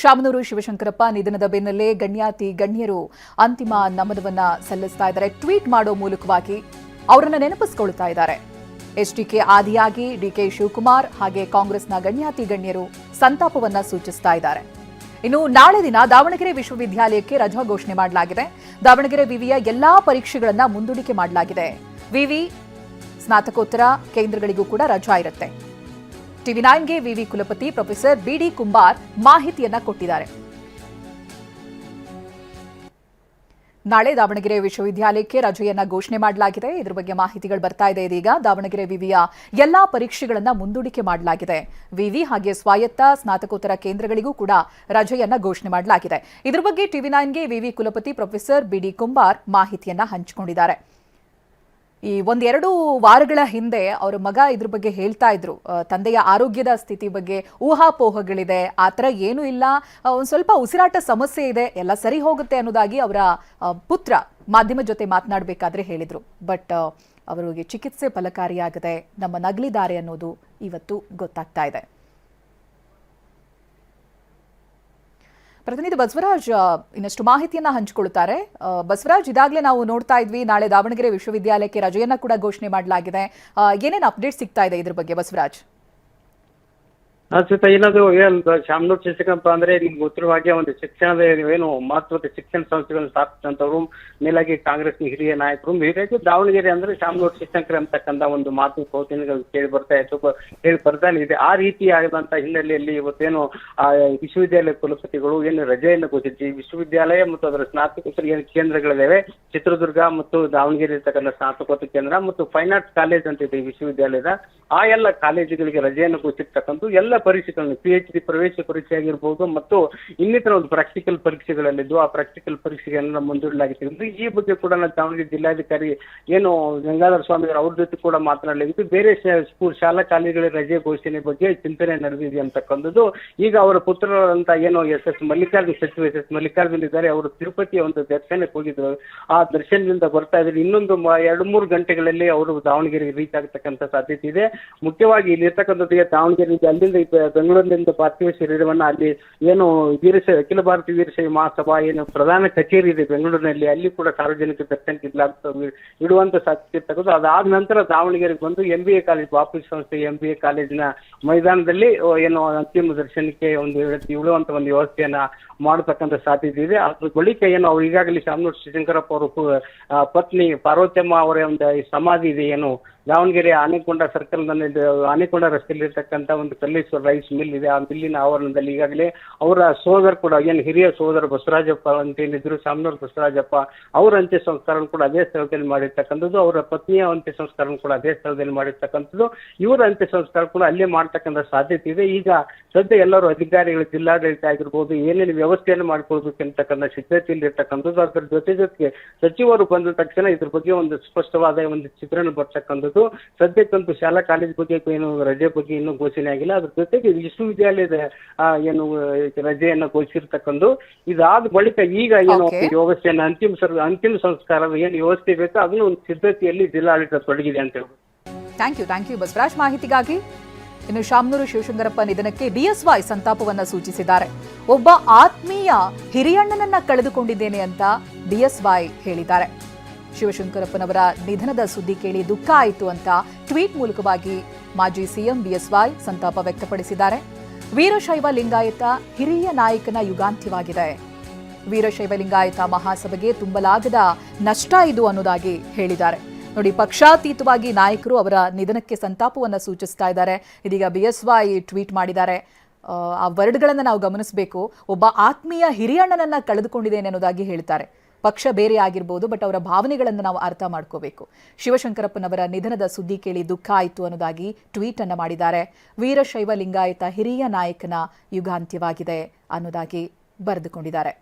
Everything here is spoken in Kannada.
ಶಾಮನೂರು ಶಿವಶಂಕರಪ್ಪ ನಿಧನದ ಬೆನ್ನಲ್ಲೇ ಗಣ್ಯರು ಅಂತಿಮ ನಮನವನ್ನ ಸಲ್ಲಿಸ್ತಾ ಇದ್ದಾರೆ. ಟ್ವೀಟ್ ಮಾಡೋ ಮೂಲಕವಾಗಿ ಅವರನ್ನ ನೆನಪಿಸಿಕೊಳ್ತಾ ಇದ್ದಾರೆ. ಎಚ್ಡಿಕೆ ಆದಿಯಾಗಿ ಡಿಕೆ ಶಿವಕುಮಾರ್ ಹಾಗೆ ಕಾಂಗ್ರೆಸ್ನ ಗಣ್ಯರು ಸಂತಾಪವನ್ನ ಸೂಚಿಸ್ತಾ ಇದ್ದಾರೆ. ಇನ್ನು ನಾಳೆ ದಿನ ದಾವಣಗೆರೆ ವಿಶ್ವವಿದ್ಯಾಲಯಕ್ಕೆ ರಜಾ ಘೋಷಣೆ ಮಾಡಲಾಗಿದೆ. ದಾವಣಗೆರೆ ವಿವಿಯ ಎಲ್ಲಾ ಪರೀಕ್ಷೆಗಳನ್ನ ಮುಂದೂಡಿಕೆ ಮಾಡಲಾಗಿದೆ. ವಿವಿ ಸ್ನಾತಕೋತ್ತರ ಕೇಂದ್ರಗಳಿಗೂ ಕೂಡ ರಜಾ ಇರುತ್ತೆ. ಟಿವಿ9ಗೆ ವಿವಿ ಕುಲಪತಿ ಪ್ರೊಫೆಸರ್ ಬಿಡಿ ಕುಂಬಾರ್ ಮಾಹಿತಿಯನ್ನ ಕೊಟ್ಟಿದ್ದಾರೆ. ನಾಳೆ ದಾವಣಗೆರೆ ವಿಶ್ವವಿದ್ಯಾಲಯಕ್ಕೆ ರಜೆಯನ್ನ ಘೋಷಣೆ ಮಾಡಲಾಗಿದೆ. ಇದರ ಬಗ್ಗೆ ಮಾಹಿತಿಗಳು ಬರ್ತಾ ಇದೆ. ಇದೀಗ ದಾವಣಗೆರೆ ವಿವಿಯ ಎಲ್ಲಾ ಪರೀಕ್ಷೆಗಳನ್ನ ಮುಂದೂಡಿಕೆ ಮಾಡಲಾಗಿದೆ. ವಿವಿ ಹಾಗೆ ಸ್ವಾಯತ್ತ ಸ್ನಾತಕೋತ್ತರ ಕೇಂದ್ರಗಳಿಗೂ ಕೂಡ ರಜೆಯನ್ನ ಘೋಷಣೆ ಮಾಡಲಾಗಿದೆ. ಇದರ ಬಗ್ಗೆ ಟಿವಿ9ಗೆ ವಿವಿ ಕುಲಪತಿ ಪ್ರೊಫೆಸರ್ ಬಿಡಿ ಕುಂಬಾರ್ ಮಾಹಿತಿಯನ್ನ ಹಂಚಿಕೊಂಡಿದ್ದಾರೆ. ಈ ಒಂದೆರಡು ವಾರಗಳ ಹಿಂದೆ ಅವರ ಮಗ ಇದ್ರ ಬಗ್ಗೆ ಹೇಳ್ತಾ ಇದ್ರು, ತಂದೆಯ ಆರೋಗ್ಯದ ಸ್ಥಿತಿ ಬಗ್ಗೆ ಊಹಾಪೋಹಗಳಿದೆ, ಆ ಥರ ಏನೂ ಇಲ್ಲ, ಒಂದು ಸ್ವಲ್ಪ ಉಸಿರಾಟ ಸಮಸ್ಯೆ ಇದೆ, ಎಲ್ಲ ಸರಿ ಹೋಗುತ್ತೆ ಅನ್ನೋದಾಗಿ ಅವರ ಪುತ್ರ ಮಾಧ್ಯಮ ಜೊತೆ ಮಾತನಾಡಬೇಕಾದ್ರೆ ಹೇಳಿದ್ರು. ಬಟ್ ಅವರಿಗೆ ಚಿಕಿತ್ಸೆ ಫಲಕಾರಿಯಾಗದೆ ನಮ್ಮ ನಗಲಿದ್ದಾರೆ ಅನ್ನೋದು ಇವತ್ತು ಗೊತ್ತಾಗ್ತಾ ಇದೆ. ಪ್ರತಿನಿಧಿ ಬಸವರಾಜ್ ಇನ್ನಷ್ಟು ಮಾಹಿತಿಯನ್ನ ಹಂಚಿಕೊಳ್ಳುತ್ತಾರೆ. ಬಸವರಾಜ್, ಇದಾಗಲೇ ನಾವು ನೋಡ್ತಾ ಇದ್ವಿ, ನಾಳೆ ದಾವಣಗೆರೆ ವಿಶ್ವವಿದ್ಯಾಲಯಕ್ಕೆ ರಜೆಯನ್ನ ಕೂಡ ಘೋಷಣೆ ಮಾಡಲಾಗಿದೆ. ಏನೇನು ಅಪ್ಡೇಟ್ ಸಿಗ್ತಾ ಇದೆ ಇದ್ರ ಬಗ್ಗೆ ಬಸವರಾಜ್? ಏನದು ಶಾಮನೂರು ಶಿಕ್ಷಕಪ್ಪ ಅಂದ್ರೆ ನಿಮ್ಗೆ ಗೊತ್ತಿರುವ ಹಾಗೆ ಒಂದು ಶಿಕ್ಷಣದ ಏನು ಮಹತ್ವದ ಶಿಕ್ಷಣ ಸಂಸ್ಥೆಗಳನ್ನು ಸ್ಥಾಪಿಸಿದಂತವ್ರು, ಮೇಲಾಗಿ ಕಾಂಗ್ರೆಸ್ನ ಹಿರಿಯ ನಾಯಕರು, ಹೀಗಾಗಿ ದಾವಣಗೆರೆ ಅಂದ್ರೆ ಶಾಮನೂರು ಶಿಕ್ಷಕರು ಅಂತಕ್ಕಂಥ ಒಂದು ಮಾತು ಕೌತುಕಗಳು ಕೇಳಿ ಬರ್ತಾ ಇತ್ತು, ಹೇಳಿ ಬರ್ತಾನೆ ಇದೆ. ಆ ರೀತಿ ಆಗದಂತ ಹಿನ್ನೆಲೆಯಲ್ಲಿ ಇವತ್ತೇನು ವಿಶ್ವವಿದ್ಯಾಲಯ ಕುಲಪತಿಗಳು ಏನು ರಜೆಯನ್ನು ಘೋಷಿಸಿ ವಿಶ್ವವಿದ್ಯಾಲಯ ಮತ್ತು ಅದರ ಸ್ನಾತಕೋತ್ತರ ಏನು ಕೇಂದ್ರಗಳಿದಾವೆ, ಚಿತ್ರದುರ್ಗ ಮತ್ತು ದಾವಣಗೆರೆ ಇರ್ತಕ್ಕಂಥ ಸ್ನಾತಕೋತ್ತರ ಕೇಂದ್ರ ಮತ್ತು ಫೈನ್ ಆರ್ಟ್ಸ್ ಕಾಲೇಜ್ ಅಂತ ಇದೆ ವಿಶ್ವವಿದ್ಯಾಲಯದ, ಆ ಎಲ್ಲ ಕಾಲೇಜುಗಳಿಗೆ ರಜೆಯನ್ನು ಘೋಷಿಸಿರ್ತಕ್ಕಂಥ ಎಲ್ಲ ಪರೀಕ್ಷೆಗಳನ್ನು PhD ಪ್ರವೇಶ ಪರೀಕ್ಷೆ ಆಗಿರ್ಬೋದು ಮತ್ತು ಇನ್ನಿತರ ಒಂದು ಪ್ರಾಕ್ಟಿಕಲ್ ಪರೀಕ್ಷೆಗಳಲ್ಲಿದ್ದು ಆ ಪ್ರಾಕ್ಟಿಕಲ್ ಪರೀಕ್ಷೆಗಳನ್ನ ಮುಂದೂಡಲಾಗಿತ್ತು. ಈ ಬಗ್ಗೆ ಕೂಡ ದಾವಣಗೆರೆ ಜಿಲ್ಲಾಧಿಕಾರಿ ಏನು ಗಂಗಾಧರ ಸ್ವಾಮಿ ಅವ್ರ ಜೊತೆ ಕೂಡ ಮಾತನಾಡಲಾಗಿತ್ತು. ಬೇರೆ ಶಾಲಾ ಕಾಲೇಜುಗಳ ರಜೆ ಘೋಷಣೆ ಬಗ್ಗೆ ಚಿಂತನೆ ನಡೆದಿದೆ ಅಂತಕ್ಕಂಥದ್ದು. ಈಗ ಅವರ ಪುತ್ರರಂತ ಏನು ಮಲ್ಲಿಕಾರ್ಜುನ್ ಸಚಿವ ಮಲ್ಲಿಕಾರ್ಜುನ್ ಇದ್ದಾರೆ, ಅವರು ತಿರುಪತಿಯ ಒಂದು ದರ್ಶನಕ್ಕೆ ಹೋಗಿದ್ರು. ಆ ದರ್ಶನದಿಂದ ಬರ್ತಾ ಇದ್ದಾರೆ. ಇನ್ನೊಂದು 2-3 ಗಂಟೆಗಳಲ್ಲಿ ಅವರು ದಾವಣಗೆರೆಗೆ ರೀಚ್ ಆಗತಕ್ಕಂಥ ಸಾಧ್ಯತೆ ಇದೆ. ಮುಖ್ಯವಾಗಿ ಇಲ್ಲಿ ಇರ್ತಕ್ಕಂಥದ್ದು ದಾವಣಗೆರೆ ಅಲ್ಲಿಂದ ಬೆಂಗಳೂರಿನಿಂದ ಪಾರ್ಥಿವ ಶರೀರವನ್ನ ಅಲ್ಲಿ ಏನು ಅಖಿಲ ಭಾರತೀಯ ವೀರಶೈವ ಮಹಾಸಭಾ ಏನು ಪ್ರಧಾನ ಕಚೇರಿ ಇದೆ ಬೆಂಗಳೂರಿನಲ್ಲಿ, ಅಲ್ಲಿ ಕೂಡ ಸಾರ್ವಜನಿಕ ದರ್ಶನಕ್ಕೆ ಇಡುವಂತ ಸಾಧ್ಯತೆ ಇರ್ತಕ್ಕಂಥ. ಅದಾದ ನಂತರ ದಾವಣಗೆರೆಗೆ ಬಂದು MBA ಕಾಲೇಜ್ ವಾಪಸ್ ಸಂಸ್ಥೆ MBA ಕಾಲೇಜಿನ ಮೈದಾನದಲ್ಲಿ ಏನು ಅಂತಿಮ ದರ್ಶನಕ್ಕೆ ಇಡುವಂತ ಒಂದು ವ್ಯವಸ್ಥೆಯನ್ನ ಮಾಡತಕ್ಕಂಥ ಸಾಧ್ಯತೆ ಇದೆ. ಅದ್ರ ಬಳಿಕ ಏನು ಅವ್ರು ಈಗಾಗಲೇ ಶಾಮನೂರು ಶಿವಶಂಕರಪ್ಪ ಅವರು ಪತ್ನಿ ಪಾರ್ವತಮ್ಮ ಅವರ ಒಂದು ಸಮಾಧಿ ಇದೆ, ಏನು ದಾವಣಗೆರೆ ಆನೆಕೊಂಡ ಸರ್ಕಲ್ ನಲ್ಲಿ ಆನೆಕೊಂಡ ರಸ್ತೆಯಲ್ಲಿ ಇರ್ತಕ್ಕಂಥ ಒಂದು ಕಲ್ಲೇಶ್ವರ ರೈಸ್ ಮಿಲ್ ಇದೆ, ಆ ಮಿಲ್ಲಿನ ಆವರಣದಲ್ಲಿ ಈಗಾಗಲೇ ಅವರ ಸೋದರ ಕೂಡ ಏನು ಹಿರಿಯ ಸೋದರ ಬಸವರಾಜಪ್ಪ ಅಂತ ಏನಿದ್ರು ಶಾಮನೂರು ಬಸವರಾಜಪ್ಪ ಅವರ ಅಂತ್ಯ ಸಂಸ್ಕಾರ ಕೂಡ ಅದೇ ಸ್ಥಳದಲ್ಲಿ ಮಾಡಿರ್ತಕ್ಕಂಥದ್ದು, ಅವರ ಪತ್ನಿಯ ಅಂತ್ಯ ಸಂಸ್ಕಾರ ಕೂಡ ಅದೇ ಸ್ಥಳದಲ್ಲಿ ಮಾಡಿರ್ತಕ್ಕಂಥದ್ದು, ಇವರ ಅಂತ್ಯ ಸಂಸ್ಕಾರ ಕೂಡ ಅಲ್ಲೇ ಮಾಡ್ತಕ್ಕಂಥ ಸಾಧ್ಯತೆ ಇದೆ. ಈಗ ಸದ್ಯ ಎಲ್ಲರೂ ಅಧಿಕಾರಿಗಳು ಜಿಲ್ಲಾಡಳಿತ ಆಗಿರ್ಬೋದು ಏನೇನು ವ್ಯವಸ್ಥೆಯನ್ನು ಮಾಡಿಕೊಳ್ಬೇಕಂತಕ್ಕಂಥ ಸಿದ್ಧತೆಯಲ್ಲಿ ಇರ್ತಕ್ಕಂಥದ್ದು. ಅದರ ಜೊತೆಗೆ ಸಚಿವರು ಬಂದ ತಕ್ಷಣ ಇದ್ರ ಬಗ್ಗೆ ಒಂದು ಸ್ಪಷ್ಟವಾದ ಒಂದು ಚಿತ್ರಣ ಬರ್ತಕ್ಕಂಥದ್ದು. ಸದ್ಯಕ್ಕಂತೂ ಶಾಲಾ ಕಾಲೇಜ್ ಬಗ್ಗೆ ಏನು ರಜೆ ಬಗ್ಗೆ ಇನ್ನೂ ಘೋಷಣೆ ಆಗಿಲ್ಲ. ಅದ್ರ ಜೊತೆಗೆ ವಿಶ್ವವಿದ್ಯಾಲಯದ ಏನು ರಜೆಯನ್ನು ಘೋಷಿಸಿರ್ತಕ್ಕಂಥ. ಇದಾದ ಬಳಿಕ ಈಗ ಏನು ವ್ಯವಸ್ಥೆಯನ್ನು ಅಂತಿಮ ಸಂಸ್ಕಾರದ ಏನು ವ್ಯವಸ್ಥೆ ಬೇಕೋ ಅದನ್ನು ಒಂದು ಸಿದ್ಧತೆಯಲ್ಲಿ ಜಿಲ್ಲಾಡಳಿತ ತೊಡಗಿದೆ ಅಂತ ಹೇಳ್ಬೋದು. ಥ್ಯಾಂಕ್ ಯು ಬಸವರಾಜ್ ಮಾಹಿತಿಗಾಗಿ. ಇನ್ನು ಶಾಮನೂರು ಶಿವಶಂಕರಪ್ಪ ನಿಧನಕ್ಕೆ BSY ಸಂತಾಪವನ್ನ ಸೂಚಿಸಿದ್ದಾರೆ. ಒಬ್ಬ ಆತ್ಮೀಯ ಹಿರಿಯಣ್ಣನನ್ನ ಕಳೆದುಕೊಂಡಿದ್ದೇನೆ ಅಂತ BSY ಹೇಳಿದ್ದಾರೆ. ಶಿವಶಂಕರಪ್ಪನವರ ನಿಧನದ ಸುದ್ದಿ ಕೇಳಿ ದುಃಖ ಆಯಿತು ಅಂತ ಟ್ವೀಟ್ ಮೂಲಕವಾಗಿ ಮಾಜಿ CM BSY ಸಂತಾಪ ವ್ಯಕ್ತಪಡಿಸಿದ್ದಾರೆ. ವೀರಶೈವ ಲಿಂಗಾಯತ ಹಿರಿಯ ನಾಯಕನ ಯುಗಾಂತ್ಯವಾಗಿದೆ. ವೀರಶೈವ ಲಿಂಗಾಯತ ಮಹಾಸಭೆಗೆ ತುಂಬಲಾಗದ ನಷ್ಟ ಇದು ಅನ್ನೋದಾಗಿ ಹೇಳಿದ್ದಾರೆ. ನೋಡಿ, ಪಕ್ಷಾತೀತವಾಗಿ ನಾಯಕರು ಅವರ ನಿಧನಕ್ಕೆ ಸಂತಾಪವನ್ನು ಸೂಚಿಸ್ತಾ ಇದ್ದಾರೆ. ಇದೀಗ BSY ಟ್ವೀಟ್ ಮಾಡಿದ್ದಾರೆ. ಆ ವರ್ಡ್ಗಳನ್ನು ನಾವು ಗಮನಿಸಬೇಕು. ಒಬ್ಬ ಆತ್ಮೀಯ ಹಿರಿಯಣ್ಣನನ್ನ ಕಳೆದುಕೊಂಡಿದ್ದೇನೆ ಅನ್ನೋದಾಗಿ ಹೇಳ್ತಾರೆ. ಪಕ್ಷ ಬೇರೆ ಆಗಿರ್ಬೋದು, ಬಟ್ ಅವರ ಭಾವನೆಗಳನ್ನು ನಾವು ಅರ್ಥ ಮಾಡ್ಕೋಬೇಕು. ಶಿವಶಂಕರಪ್ಪನವರ ನಿಧನದ ಸುದ್ದಿ ಕೇಳಿ ದುಃಖ ಆಯಿತು ಅನ್ನೋದಾಗಿ ಟ್ವೀಟ್ ಅನ್ನು ಮಾಡಿದ್ದಾರೆ. ವೀರಶೈವ ಲಿಂಗಾಯತ ಹಿರಿಯ ನಾಯಕನ ಯುಗಾಂತ್ಯವಾಗಿದೆ ಅನ್ನೋದಾಗಿ ಬರೆದುಕೊಂಡಿದ್ದಾರೆ.